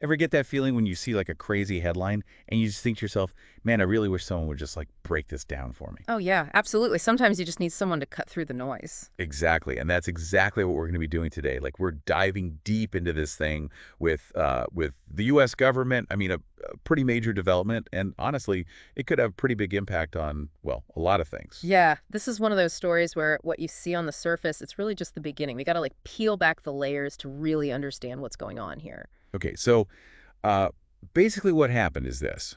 Ever get that feeling when you see like a crazy headline and you just think to yourself, man, I really wish someone would just like break this down for me? Oh, yeah, absolutely. Sometimes you just need someone to cut through the noise. Exactly. And that's exactly what we're going to be doing today. Like we're diving deep into this thing with the US government. I mean, a pretty major development. And honestly, it could have pretty big impact on, well, a lot of things. Yeah, this is one of those stories where what you see on the surface, it's really just the beginning. We got to like peel back the layers to really understand what's going on here. Okay, so uh, basically what happened is this.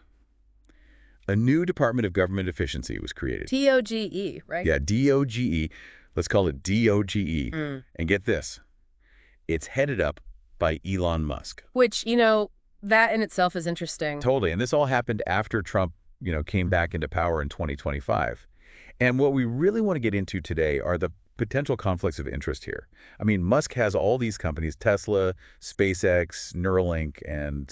A new Department of Government Efficiency was created. TOGE, right? Yeah, DOGE. Let's call it DOGE. Mm. And get this, it's headed up by Elon Musk. Which, that in itself is interesting. Totally. And this all happened after Trump, came back into power in 2025. And what we really want to get into today are the potential conflicts of interest here. I mean, Musk has all these companies, Tesla, SpaceX, Neuralink, and,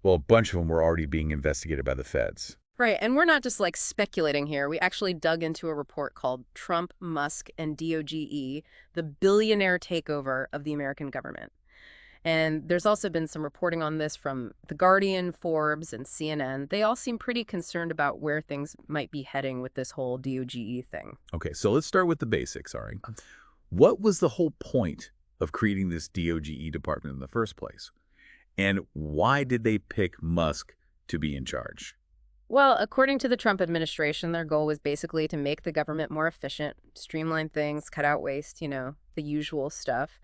well, a bunch of them were already being investigated by the feds. Right, and we're not just like speculating here. We actually dug into a report called Trump, Musk, and DOGE, the billionaire takeover of the American government. And there's also been some reporting on this from The Guardian, Forbes, and CNN. They all seem pretty concerned about where things might be heading with this whole DOGE thing. Okay, so let's start with the basics, Ari. What was the whole point of creating this DOGE department in the first place? And why did they pick Musk to be in charge? Well, according to the Trump administration, their goal was basically to make the government more efficient, streamline things, cut out waste, the usual stuff.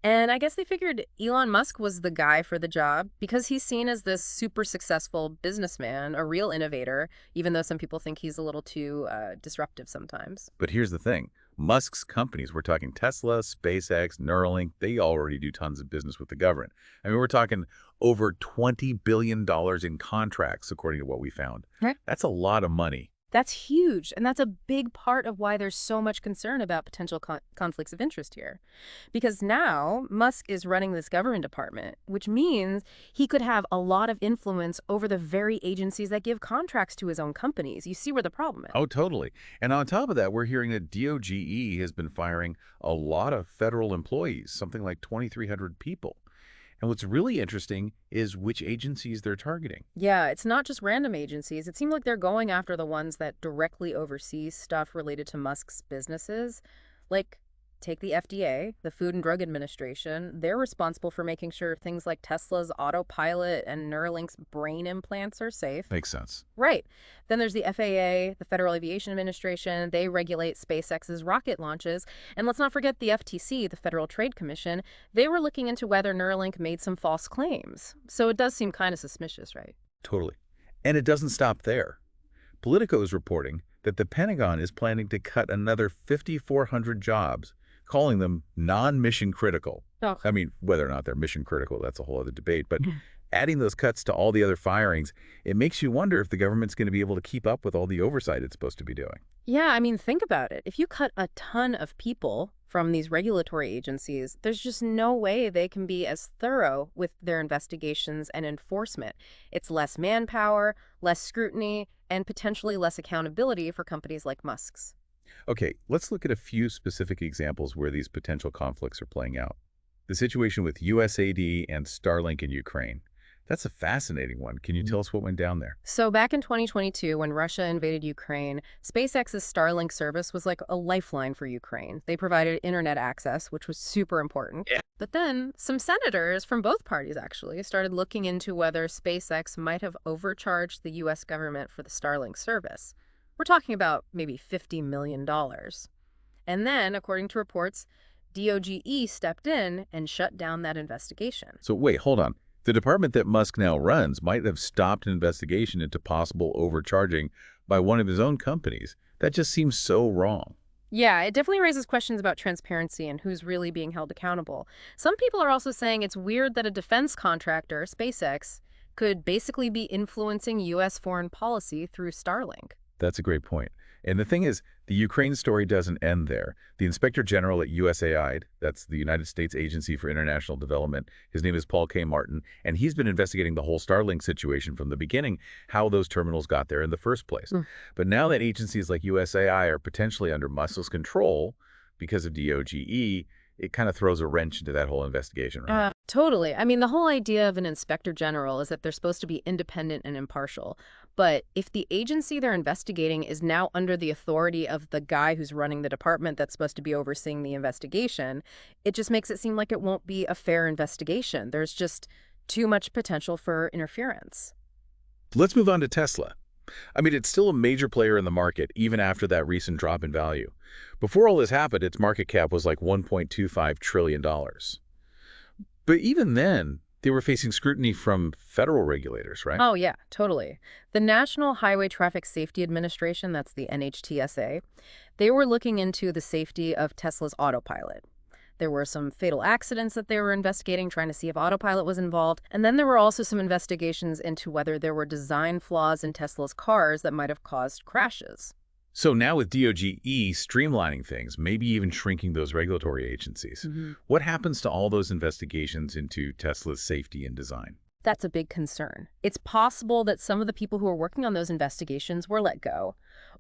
And I guess they figured Elon Musk was the guy for the job because he's seen as this super successful businessman, a real innovator, even though some people think he's a little too disruptive sometimes. But here's the thing. Musk's companies, we're talking Tesla, SpaceX, Neuralink, they already do tons of business with the government. I mean, we're talking over $20 billion in contracts, according to what we found. Right. That's a lot of money. That's huge, and that's a big part of why there's so much concern about potential conflicts of interest here. Because now Musk is running this government department, which means he could have a lot of influence over the very agencies that give contracts to his own companies. You see where the problem is. Oh, totally. And on top of that, we're hearing that DOGE has been firing a lot of federal employees, something like 2,300 people. And what's really interesting is which agencies they're targeting. Yeah, it's not just random agencies. It seems like they're going after the ones that directly oversee stuff related to Musk's businesses. Like, take the FDA, the Food and Drug Administration. They're responsible for making sure things like Tesla's autopilot and Neuralink's brain implants are safe. Makes sense. Right. Then there's the FAA, the Federal Aviation Administration. They regulate SpaceX's rocket launches. And let's not forget the FTC, the Federal Trade Commission. They were looking into whether Neuralink made some false claims. So it does seem kind of suspicious, right? Totally. And it doesn't stop there. Politico is reporting that the Pentagon is planning to cut another 5,400 jobs, calling them non-mission critical. Oh. I mean, whether or not they're mission critical, that's a whole other debate. But adding those cuts to all the other firings, it makes you wonder if the government's going to be able to keep up with all the oversight it's supposed to be doing. Yeah, I mean, think about it. If you cut a ton of people from these regulatory agencies, there's just no way they can be as thorough with their investigations and enforcement. It's less manpower, less scrutiny, and potentially less accountability for companies like Musk's. Okay, let's look at a few specific examples where these potential conflicts are playing out. The situation with USAID and Starlink in Ukraine. That's a fascinating one. Can you tell us what went down there? So back in 2022, when Russia invaded Ukraine, SpaceX's Starlink service was like a lifeline for Ukraine. They provided internet access, which was super important. Yeah. But then some senators from both parties actually started looking into whether SpaceX might have overcharged the U.S. government for the Starlink service. We're talking about maybe $50 million. And then, according to reports, DOGE stepped in and shut down that investigation. So wait, hold on. The department that Musk now runs might have stopped an investigation into possible overcharging by one of his own companies. That just seems so wrong. Yeah, it definitely raises questions about transparency and who's really being held accountable. Some people are also saying it's weird that a defense contractor, SpaceX, could basically be influencing U.S. foreign policy through Starlink. That's a great point. And the thing is, the Ukraine story doesn't end there. The Inspector General at USAID, that's the United States Agency for International Development, his name is Paul K. Martin, and he's been investigating the whole Starlink situation from the beginning, how those terminals got there in the first place. But now that agencies like USAI are potentially under Musk's control because of DOGE, it kind of throws a wrench into that whole investigation, right? Totally. I mean, the whole idea of an inspector general is that they're supposed to be independent and impartial. But if the agency they're investigating is now under the authority of the guy who's running the department that's supposed to be overseeing the investigation, it just makes it seem like it won't be a fair investigation. There's just too much potential for interference. Let's move on to Tesla. I mean, it's still a major player in the market, even after that recent drop in value. Before all this happened, its market cap was like $1.25 trillion. But even then, they were facing scrutiny from federal regulators, right? Oh, yeah, totally. The National Highway Traffic Safety Administration, that's the NHTSA, they were looking into the safety of Tesla's autopilot. There were some fatal accidents that they were investigating, trying to see if autopilot was involved. And then there were also some investigations into whether there were design flaws in Tesla's cars that might have caused crashes. So now with DOGE streamlining things, maybe even shrinking those regulatory agencies, what happens to all those investigations into Tesla's safety and design? That's a big concern. It's possible that some of the people who are working on those investigations were let go.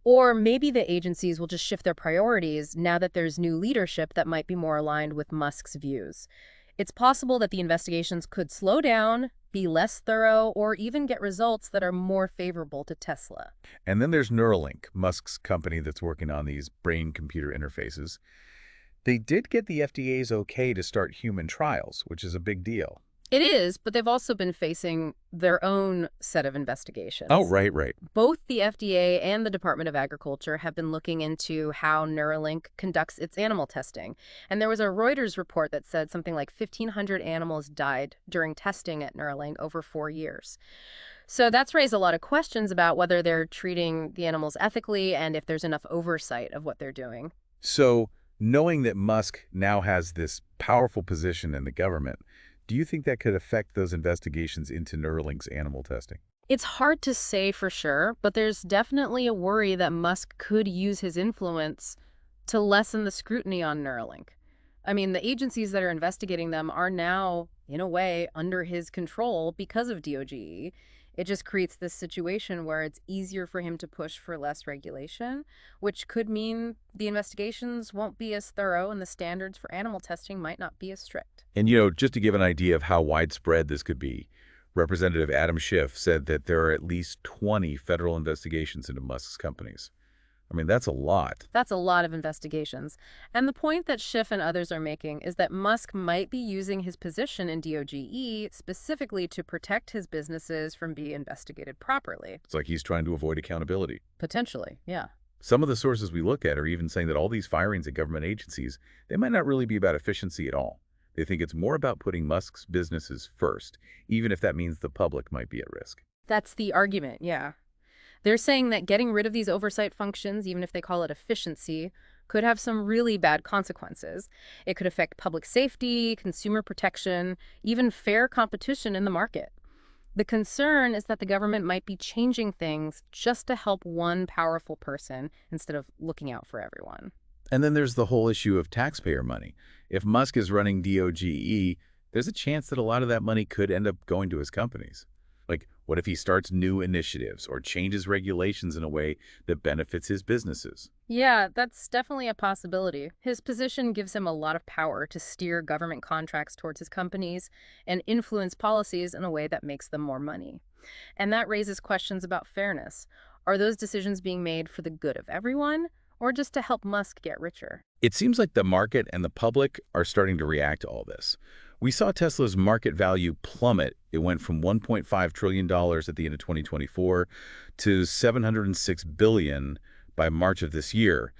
Or maybe the agencies will just shift their priorities now that there's new leadership that might be more aligned with Musk's views. It's possible that the investigations could slow down, be less thorough, or even get results that are more favorable to Tesla. And then there's Neuralink, Musk's company that's working on these brain-computer interfaces. They did get the FDA's okay to start human trials, which is a big deal. It is, but they've also been facing their own set of investigations. Oh, right. Both the FDA and the Department of Agriculture have been looking into how Neuralink conducts its animal testing. And there was a Reuters report that said something like 1,500 animals died during testing at Neuralink over 4 years. So that's raised a lot of questions about whether they're treating the animals ethically and if there's enough oversight of what they're doing. So knowing that Musk now has this powerful position in the government, do you think that could affect those investigations into Neuralink's animal testing? It's hard to say for sure, but there's definitely a worry that Musk could use his influence to lessen the scrutiny on Neuralink. I mean, the agencies that are investigating them are now, in a way, under his control because of DOGE. It just creates this situation where it's easier for him to push for less regulation, which could mean the investigations won't be as thorough and the standards for animal testing might not be as strict. And, just to give an idea of how widespread this could be, Representative Adam Schiff said that there are at least 20 federal investigations into Musk's companies. I mean, that's a lot. That's a lot of investigations. And the point that Schiff and others are making is that Musk might be using his position in DOGE specifically to protect his businesses from being investigated properly. It's like he's trying to avoid accountability. Potentially, yeah. Some of the sources we look at are even saying that all these firings at government agencies, they might not really be about efficiency at all. They think it's more about putting Musk's businesses first, even if that means the public might be at risk. That's the argument, yeah. They're saying that getting rid of these oversight functions, even if they call it efficiency, could have some really bad consequences. It could affect public safety, consumer protection, even fair competition in the market. The concern is that the government might be changing things just to help one powerful person instead of looking out for everyone. And then there's the whole issue of taxpayer money. If Musk is running DOGE, there's a chance that a lot of that money could end up going to his companies. Like, what if he starts new initiatives or changes regulations in a way that benefits his businesses? Yeah, that's definitely a possibility. His position gives him a lot of power to steer government contracts towards his companies and influence policies in a way that makes them more money. And that raises questions about fairness. Are those decisions being made for the good of everyone or just to help Musk get richer? It seems like the market and the public are starting to react to all this. We saw Tesla's market value plummet. It went from $1.5 trillion at the end of 2024 to $706 billion by March of this year.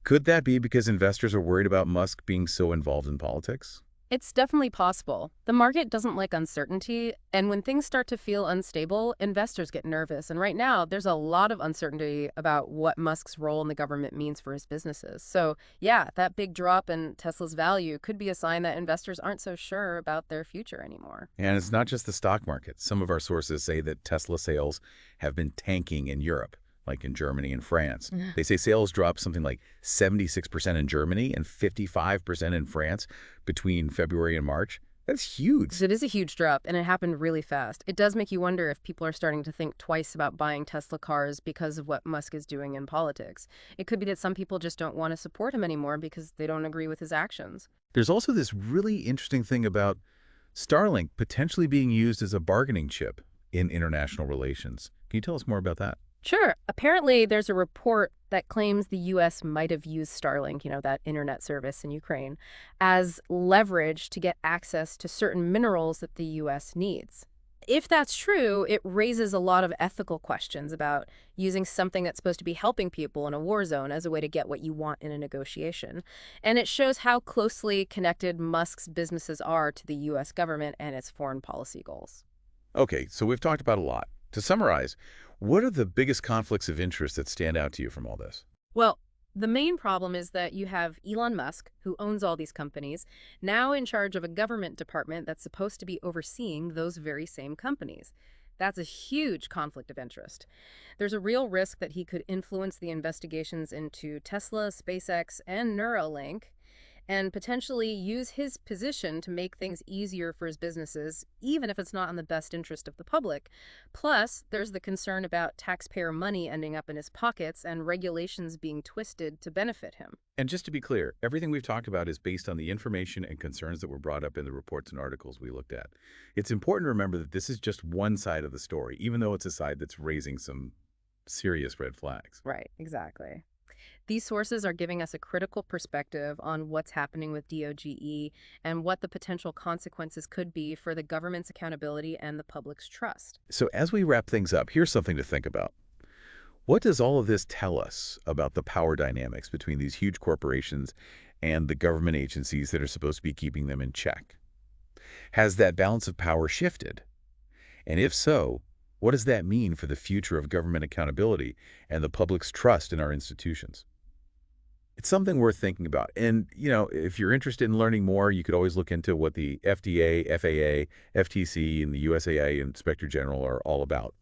Could that be because investors are worried about Musk being so involved in politics? It's definitely possible. The market doesn't like uncertainty, and when things start to feel unstable, investors get nervous. And right now, there's a lot of uncertainty about what Musk's role in the government means for his businesses. So, yeah, that big drop in Tesla's value could be a sign that investors aren't so sure about their future anymore. And it's not just the stock market. Some of our sources say that Tesla sales have been tanking in Europe, like in Germany and France. They say sales dropped something like 76% in Germany and 55% in France between February and March. That's huge. It is a huge drop, and it happened really fast. It does make you wonder if people are starting to think twice about buying Tesla cars because of what Musk is doing in politics. It could be that some people just don't want to support him anymore because they don't agree with his actions. There's also this really interesting thing about Starlink potentially being used as a bargaining chip in international relations. Can you tell us more about that? Sure. Apparently, there's a report that claims the U.S. might have used Starlink, that internet service in Ukraine, as leverage to get access to certain minerals that the U.S. needs. If that's true, it raises a lot of ethical questions about using something that's supposed to be helping people in a war zone as a way to get what you want in a negotiation. And it shows how closely connected Musk's businesses are to the U.S. government and its foreign policy goals. Okay, so we've talked about a lot. To summarize, what are the biggest conflicts of interest that stand out to you from all this? Well, the main problem is that you have Elon Musk, who owns all these companies, now in charge of a government department that's supposed to be overseeing those very same companies. That's a huge conflict of interest. There's a real risk that he could influence the investigations into Tesla, SpaceX, and Neuralink, and potentially use his position to make things easier for his businesses, even if it's not in the best interest of the public. Plus, there's the concern about taxpayer money ending up in his pockets and regulations being twisted to benefit him. And just to be clear, everything we've talked about is based on the information and concerns that were brought up in the reports and articles we looked at. It's important to remember that this is just one side of the story, even though it's a side that's raising some serious red flags. Right, exactly. These sources are giving us a critical perspective on what's happening with DOGE and what the potential consequences could be for the government's accountability and the public's trust. So as we wrap things up, here's something to think about. What does all of this tell us about the power dynamics between these huge corporations and the government agencies that are supposed to be keeping them in check? Has that balance of power shifted? And if so, what does that mean for the future of government accountability and the public's trust in our institutions? It's something worth thinking about. And, if you're interested in learning more, you could always look into what the FDA, FAA, FTC, and the USAA Inspector General are all about.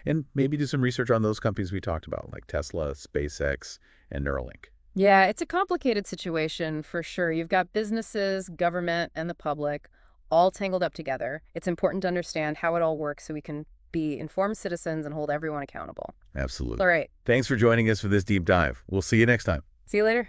And maybe do some research on those companies we talked about, like Tesla, SpaceX, and Neuralink. Yeah, it's a complicated situation for sure. You've got businesses, government, and the public all tangled up together. It's important to understand how it all works so we can be informed citizens and hold everyone accountable. Absolutely. All right. Thanks for joining us for this deep dive. We'll see you next time. See you later.